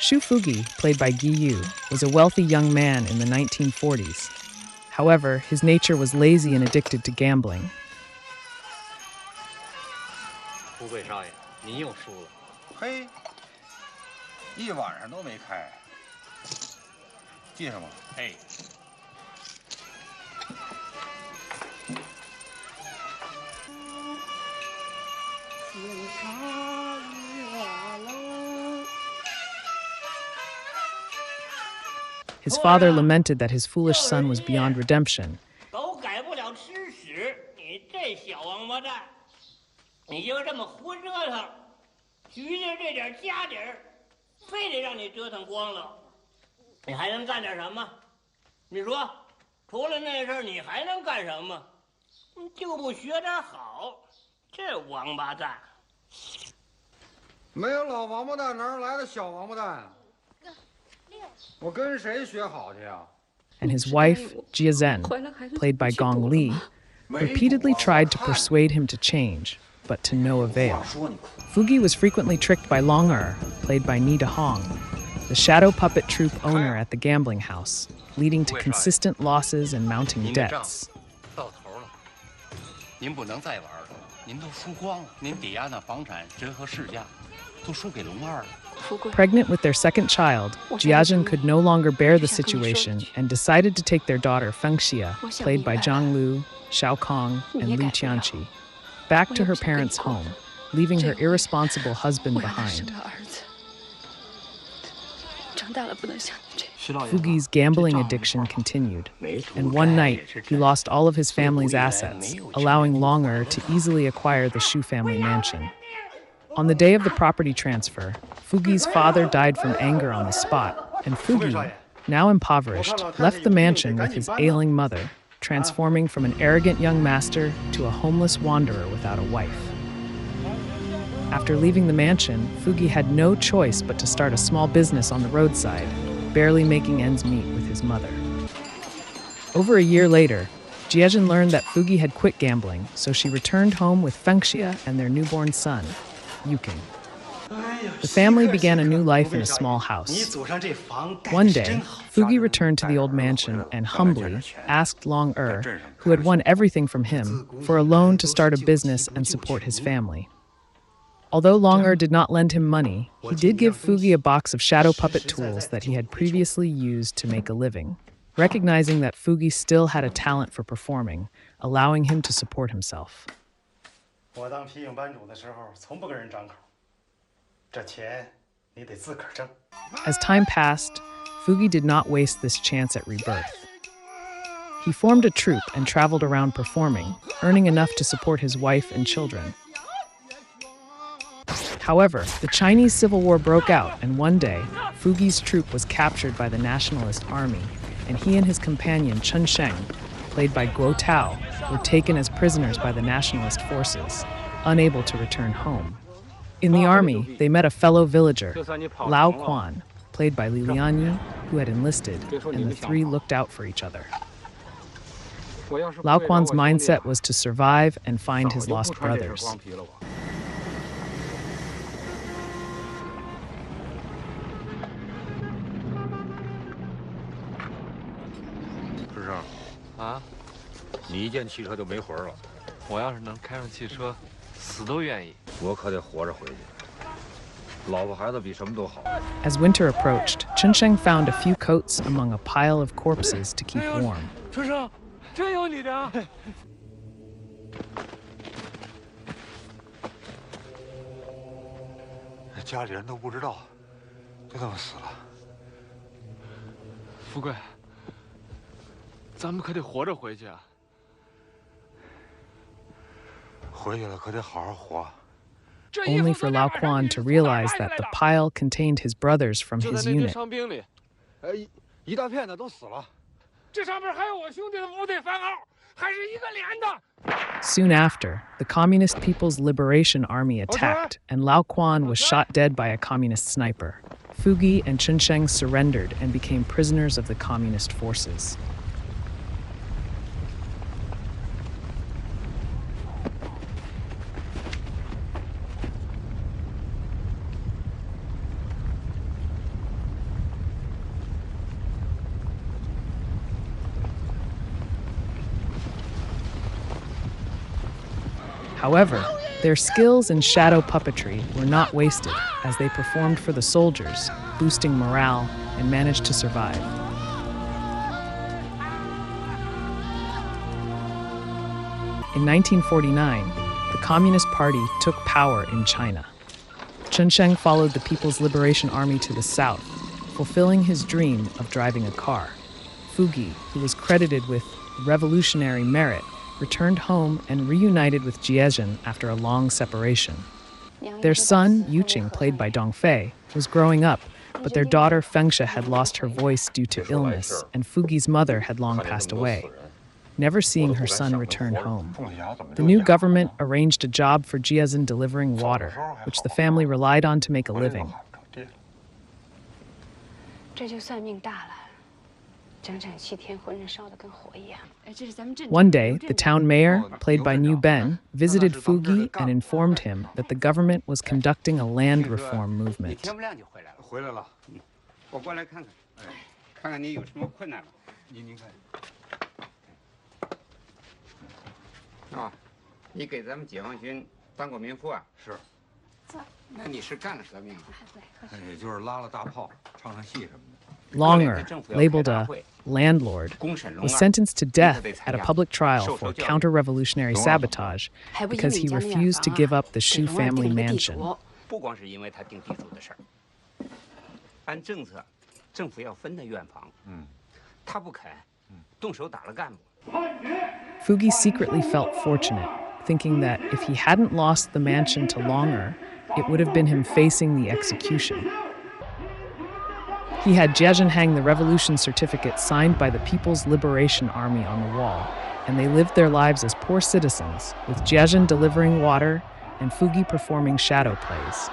Shu Fugui, played by Yu, was a wealthy young man in the 1940s. However, his nature was lazy and addicted to gambling. 富贵少爷，您又输了。嘿，一晚上都没开，记上吗？哎。His father lamented that his foolish son was beyond redemption. 都改不了吃屎，你这小王八蛋！你就这么胡折腾，局着这点家底儿，非得让你折腾光了。你还能干点什么？你说，除了那事儿，你还能干什么？就不学点好，这王八蛋！没有老王八蛋，哪儿来的小王八蛋啊？我跟谁学好去呀？ And his wife, Jiazhen, played by Gong Li, repeatedly tried to persuade him to change, but to no avail. Fugui was frequently tricked by Long played by Ni Dahong, the shadow puppet troupe owner at the gambling house, leading to consistent losses and mounting debts. 到头了，您不能再玩了，您都输光了，您抵押那房产折合市价，都输给龙二了。 Pregnant with their second child, Jiazhen could no longer bear the situation and decided to take their daughter Fengxia, played by Zhang Lu, Xiao Kong, and Lu Qianqi, back to her parents' home, leaving her irresponsible husband behind. Fugui's gambling addiction continued, and one night he lost all of his family's assets, allowing Long to easily acquire the Shu family mansion. On the day of the property transfer, Fugui's father died from anger on the spot, and Fugui, now impoverished, left the mansion with his ailing mother, transforming from an arrogant young master to a homeless wanderer without a wife. After leaving the mansion, Fugui had no choice but to start a small business on the roadside, barely making ends meet with his mother. Over a year later, Jiazhen learned that Fugui had quit gambling, so she returned home with Fengxia and their newborn son, Yuking. The family began a new life in a small house. One day, Fugui returned to the old mansion and humbly asked Long who had won everything from him, for a loan to start a business and support his family. Although Long did not lend him money, he did give Fugui a box of shadow puppet tools that he had previously used to make a living, recognizing that Fugui still had a talent for performing, allowing him to support himself. 我当皮影班主的时候，从不跟人张口。这钱你得自个儿挣。As time passed, Fugui did not waste this chance at rebirth. He formed a troupe and traveled around performing, earning enough to support his wife and children. However, the Chinese Civil War broke out, and one day, Fugui's troupe was captured by the Nationalist Army, and he and his companion Chen Sheng, played by Guo Tao, were taken as prisoners by the nationalist forces, unable to return home. In the army, they met a fellow villager, Lao Quan, played by Li Lianyi, who had enlisted, and the three looked out for each other. Lao Quan's mindset was to survive and find his lost brothers. 啊！你一见汽车就没魂了。我要是能开上汽车，死都愿意。我可得活着回去。老婆孩子比什么都好。As winter approached, Chen Sheng found a few coats among a pile of corpses to keep warm. 春生，真有你的！家里人都不知道，就这么死了。富贵。 咱们可得活着回去啊！回去了可得好好活。 Only for Lao Quan to realize that the pile contained his brothers from his unit. 伤兵里，一大片的都死了。这上面还有我兄弟的部队番号，还是一个连的。 Soon after, the Communist People's Liberation Army attacked, and Lao Quan was shot dead by a communist sniper. Fugui and Chen Sheng surrendered and became prisoners of the communist forces. However, their skills in shadow puppetry were not wasted as they performed for the soldiers, boosting morale and managed to survive. In 1949, the Communist Party took power in China. Chen Sheng followed the People's Liberation Army to the south, fulfilling his dream of driving a car. Fugui, who was credited with revolutionary merit, returned home and reunited with Jiezhen after a long separation. Their son, Yuqing, played by Dong Fei, was growing up, but their daughter Fengshe had lost her voice due to illness, and Fugui's mother had long passed away, never seeing her son return home. The new government arranged a job for Jiezhen delivering water, which the family relied on to make a living. One day, the town mayor, played by Niu Ben, visited Fugui and informed him that the government was conducting a land reform movement. Longer, labeled a landlord, was sentenced to death at a public trial for counter-revolutionary sabotage because he refused to give up the Shu family mansion. Fugui secretly felt fortunate, thinking that if he hadn't lost the mansion to Longer, it would have been him facing the execution. He had Jiezhen hang the revolution certificate signed by the People's Liberation Army on the wall, and they lived their lives as poor citizens, with Jiezhen delivering water and Fugui performing shadow plays.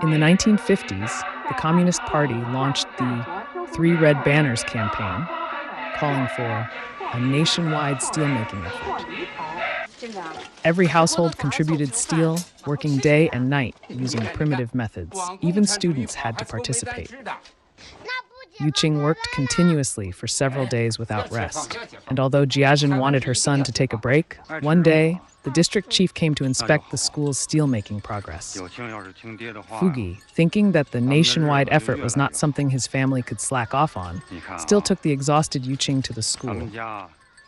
In the 1950s, the Communist Party launched the 3 Red Banners campaign, calling for a nationwide steelmaking effort. Every household contributed steel, working day and night using primitive methods. Even students had to participate. Yuqing worked continuously for several days without rest. And although Jiezhen wanted her son to take a break, one day, the district chief came to inspect the school's steelmaking progress. Fugui, thinking that the nationwide effort was not something his family could slack off on, still took the exhausted Yuqing to the school.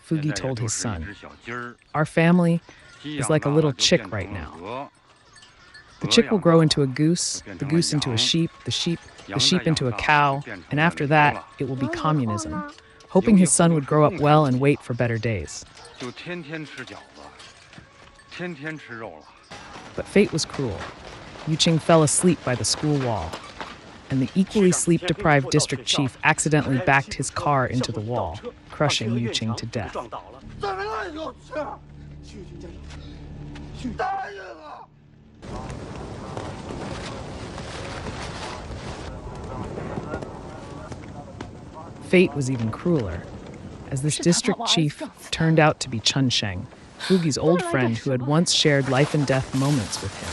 Fugui told his son, "Our family is like a little chick right now. The chick will grow into a goose, the goose into a sheep, the sheep into a cow, and after that, it will be communism," hoping his son would grow up well and wait for better days. But fate was cruel. Yuqing fell asleep by the school wall, and the equally sleep-deprived district chief accidentally backed his car into the wall, crushing Yuqing to death. Fate was even crueler, as this district chief turned out to be Chen Sheng, Fugui's old friend who had once shared life-and-death moments with him.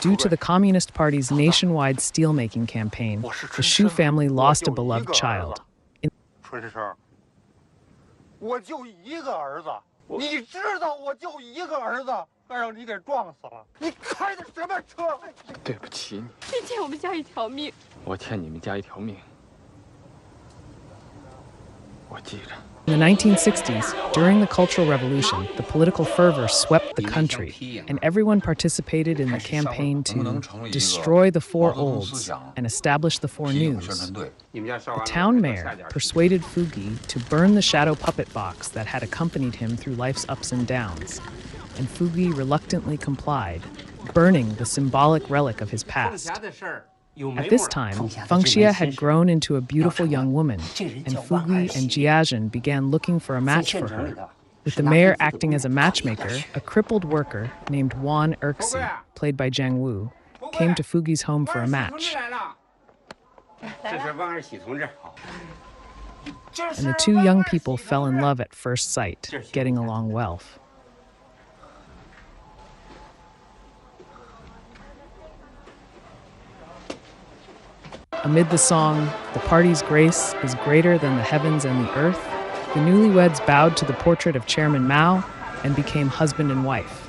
Due to the Communist Party's nationwide steelmaking campaign, the Shu family lost a beloved child. In the 1960s, during the Cultural Revolution, the political fervor swept the country, and everyone participated in the campaign to destroy the 4 olds and establish the 4 news. The town mayor persuaded Fugui to burn the shadow puppet box that had accompanied him through life's ups and downs, and Fugui reluctantly complied, burning the symbolic relic of his past. At this time, Fengshe had grown into a beautiful young woman, and Fugui and Jiezhen began looking for a match for her. With the mayor acting as a matchmaker, a crippled worker named Wan Erxi, played by Zhang Yimou, came to Fugui's home for a match. And the 2 young people fell in love at first sight, getting along well. Amid the song, "The party's grace is greater than the heavens and the earth," the newlyweds bowed to the portrait of Chairman Mao and became husband and wife.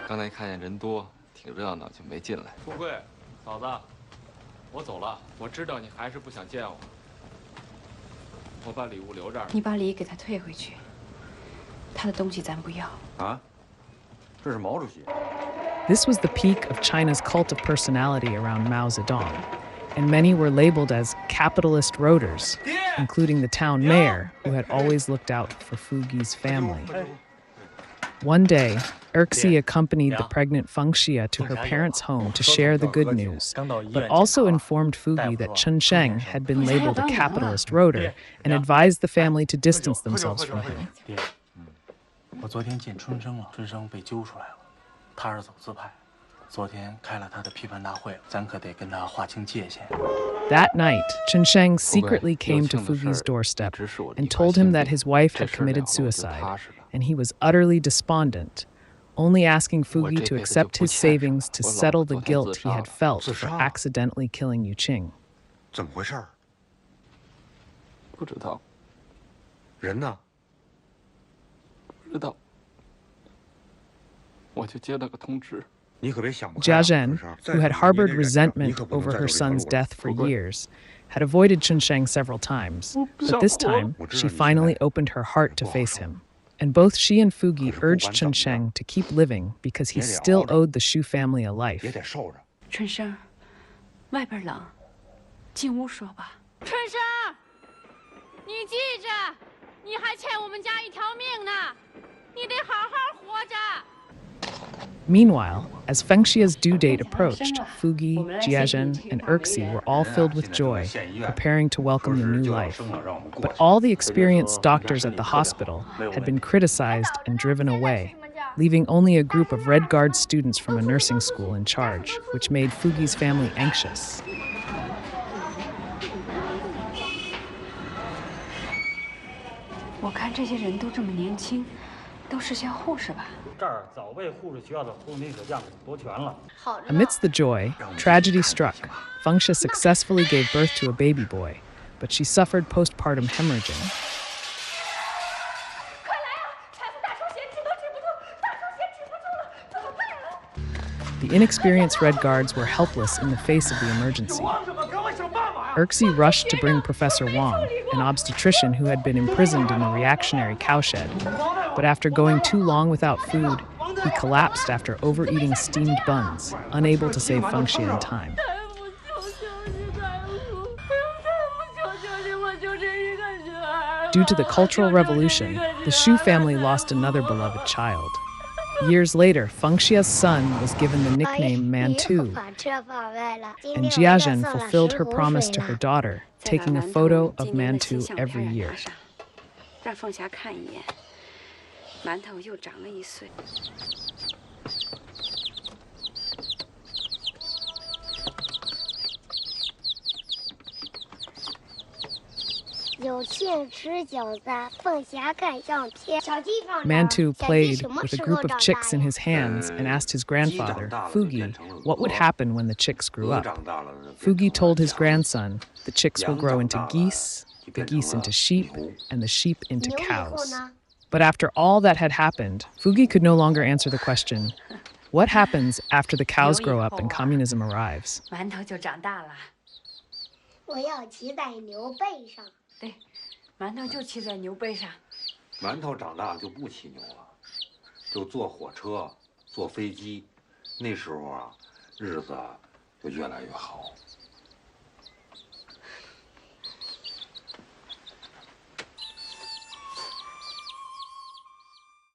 刚才看见人多，挺热闹，就没进来。富贵，嫂子，我走了。我知道你还是不想见我，我把礼物留这儿。你把礼给他退回去，他的东西咱不要。啊，这是毛主席。This was the peak of China's cult of personality around Mao Zedong, and many were labeled as capitalist roaders, including the town mayor, who had always looked out for Fugui's family. One day, Erxi accompanied the pregnant Fengxia to her parents' home to share the good news, but also informed Fugui that Chen Sheng had been labeled a capitalist roader and advised the family to distance themselves from him. 我昨天见春生了，春生被揪出来了，他是走资派，昨天开了他的批判大会，咱可得跟他划清界限。 That night, Chen Sheng secretly came to Fugui's doorstep and told him that his wife had committed suicide, and he was utterly despondent, only asking Fugui to accept his savings to settle the guilt he had felt for accidentally killing Yu Qing. 怎么回事？不知道，人呢？不知道，我就接了个通知。 Jia Zhen, who had harbored resentment over her son's death for years, had avoided Chen Sheng several times, but this time she finally opened her heart to face him. And both she and Fugui urged Chen Sheng to keep living because he still owed the Shu family a life. 春生，外边冷，进屋说吧。春生，你记着，你还欠我们家一条命呢，你得好好活着。 Meanwhile, as Fengxia's due date approached, Fugui, Jiazhen, and Erxi were all filled with joy, preparing to welcome the new life. But all the experienced doctors at the hospital had been criticized and driven away, leaving only a group of Red Guard students from a nursing school in charge, which made Fugui's family anxious. 我看这些人都这么年轻，都是些护士吧？ 这儿早被护士学校的护理者将夺权了。 Amidst the joy, tragedy struck. Fengxia successfully gave birth to a baby boy, but she suffered postpartum hemorrhaging. The inexperienced Red Guards were helpless in the face of the emergency. Erxi rushed to bring Professor Wang, an obstetrician who had been imprisoned in the reactionary cowshed. But after going too long without food, he collapsed after overeating steamed buns, unable to save Fengxia in time. Due to the Cultural Revolution, the Shu family lost another beloved child. Years later, Fengxia's son was given the nickname Mantu, and Jiazhen fulfilled her promise to her daughter, taking a photo of Mantu every year. 让凤霞看一眼，馒头又长了1岁。Mantu played with a group of chicks in his hands and asked his grandfather, Fugui, what would happen when the chicks grew up. Fugui told his grandson the chicks will grow into geese, the geese into sheep, and the sheep into cows. But after all that had happened, Fugui could no longer answer the question, what happens after the cows grow up and communism arrives? 馒头就长大了。我要骑在牛背上。对，馒头就骑在牛背上。馒头长大就不骑牛了，就坐火车、坐飞机。那时候啊，日子就越来越好。